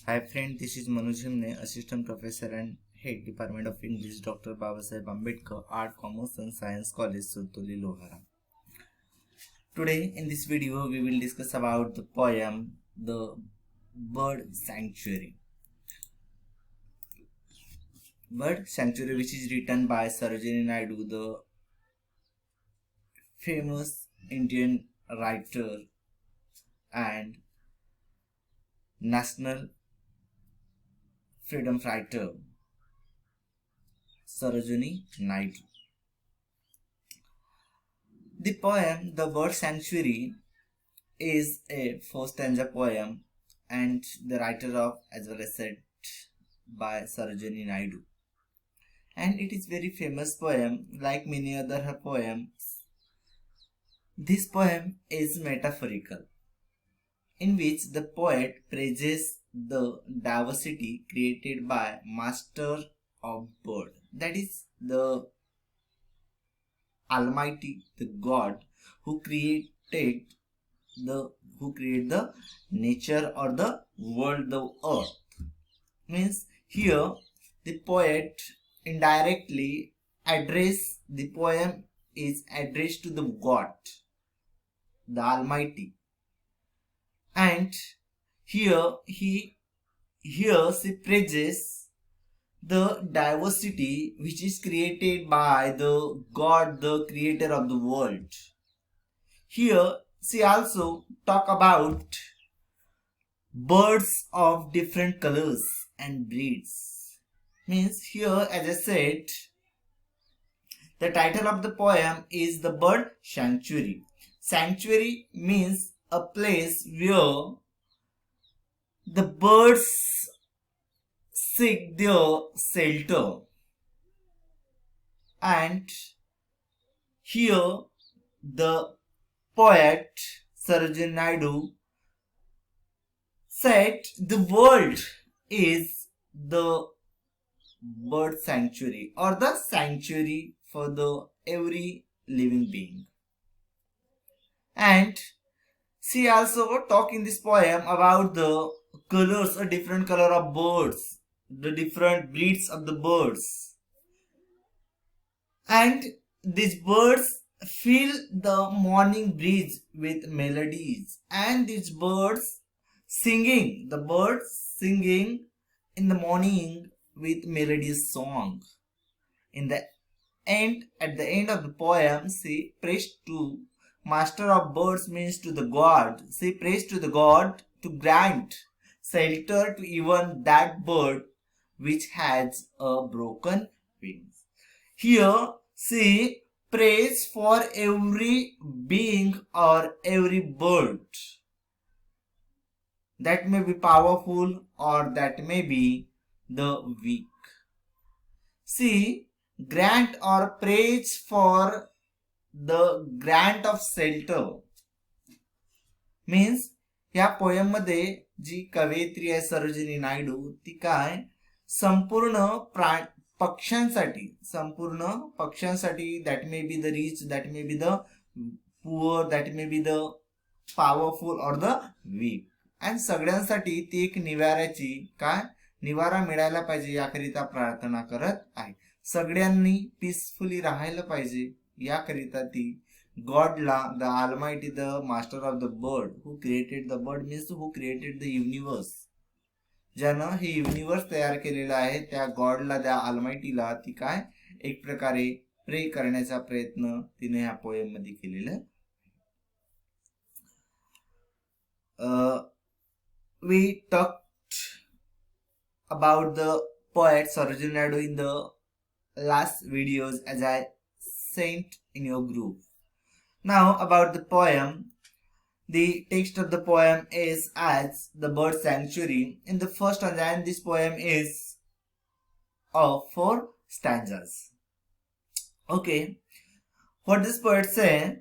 Hi friend, this is Manoj, Hemane, Assistant Professor and Head Department of English, Dr. Babasaheb Ambedkar, Art, Commerce and Science College, Surtoli, Lohara. Today in this video we will discuss about the poem The Bird Sanctuary. Bird Sanctuary, which is written by Sarojini Naidu, the famous Indian writer and national freedom fighter Sarojini Naidu. The poem The Bird Sanctuary is a four-stanza poem and the writer of, as well as said, by Sarojini Naidu. And it is very famous poem like many other her poems. This poem is metaphorical, in which the poet praises the diversity created by master of bird, that is the Almighty, the God who created the nature or the world, the earth. Means here the poet indirectly the poem is addressed to the God, the Almighty, and here she praises the diversity which is created by the God, the creator of the world. Here she also talk about birds of different colors and breeds. Means here, as I said, the title of the poem is The Bird Sanctuary. Sanctuary means a place where the birds seek their shelter, and here the poet Sarojini Naidu said the world is the bird sanctuary or the sanctuary for the every living being. And she also talk in this poem about the colors, a different color of birds, the different breeds of the birds, and these birds fill the morning breeze with melodies, and these birds singing in the morning with melodious song. At the end of the poem, she prays to master of birds, means to the God. She prays to the God to grant shelter to even that bird which has a broken wings. Here she prays for every being or every bird that may be powerful or that may be the weak. She grant or prays for the grant of shelter. Means या poem मध्ये जी कवयित्री आहे सरोजिनी नायडू, ती काय संपूर्ण पक्ष्यांसाठी that may be the rich, that may be the poor, that may be the powerful और द वीक, आणि सगळ्यांसाठी ती एक निवारा मिळायला पाहिजे याकरिता प्रार्थना करत आहे. सगळ्यांनी पीसफुली राहायला पाहिजे याकरिता ती गॉडला, the almighty, the master of the bird, who created the bird means who created the universe, ज्यानं हे युनिवर्स तयार केलेलं आहे त्या गॉडला, त्या ऑलमाइटीला ती काय एक प्रकारे प्रे करण्याचा प्रयत्न तिने ह्या पोएम मध्ये केलेला. We talked about the poet Sarojini Naidu in the last videos as I sent in your group. Now about the poem. The text of the poem is as The Bird Sanctuary. In the first stanza, and this poem is of 4 stanzas. Okay, what this poet say?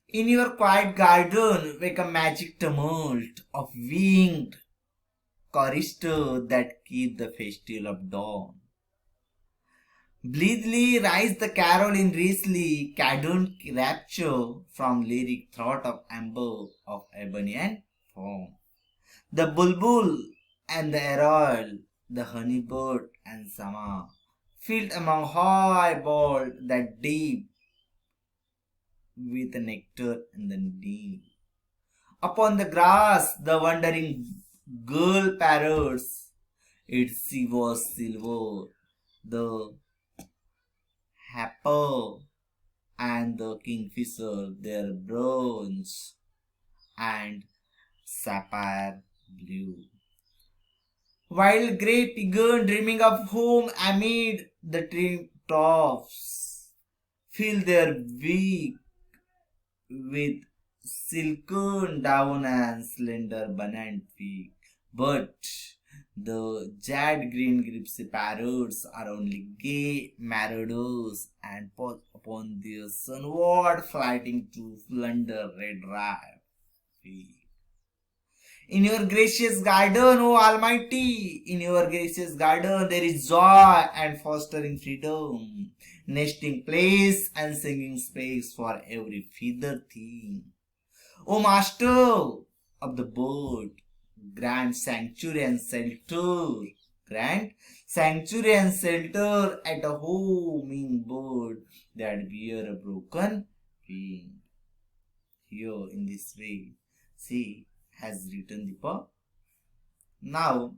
In your quiet garden wake a magic tumult of winged chorister that keep the festival of dawn. Blithely rise the carol in richly cadent rapture from lyric throat of amber, of ebony and foam. The bulbul and the arrow, the honeybird and summer, filled among high bald that deep with nectar and the deep. Upon the grass, the wandering girl parrots, its sea was silver, the happer and the kingfisher, their bronze and sapphire blue. While great eagle dreaming of home amid the tree tops, fill their beak with silken down and slender banana feet. But the jade green gypsy parrots are only gay marauders and pause upon their sunward flighting to plunder red ripe. In your gracious garden, O Almighty, in your gracious garden there is joy and fostering freedom, nesting place and singing space for every feather thing. O Master of the bird, grant sanctuary and shelter, grant sanctuary and shelter at a homing bird that bear a broken wing. Here in this way, see, has written the poem. Now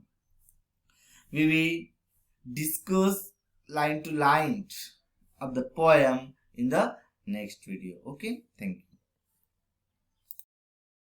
we will discuss line to line of the poem in the next video. Okay, thank you.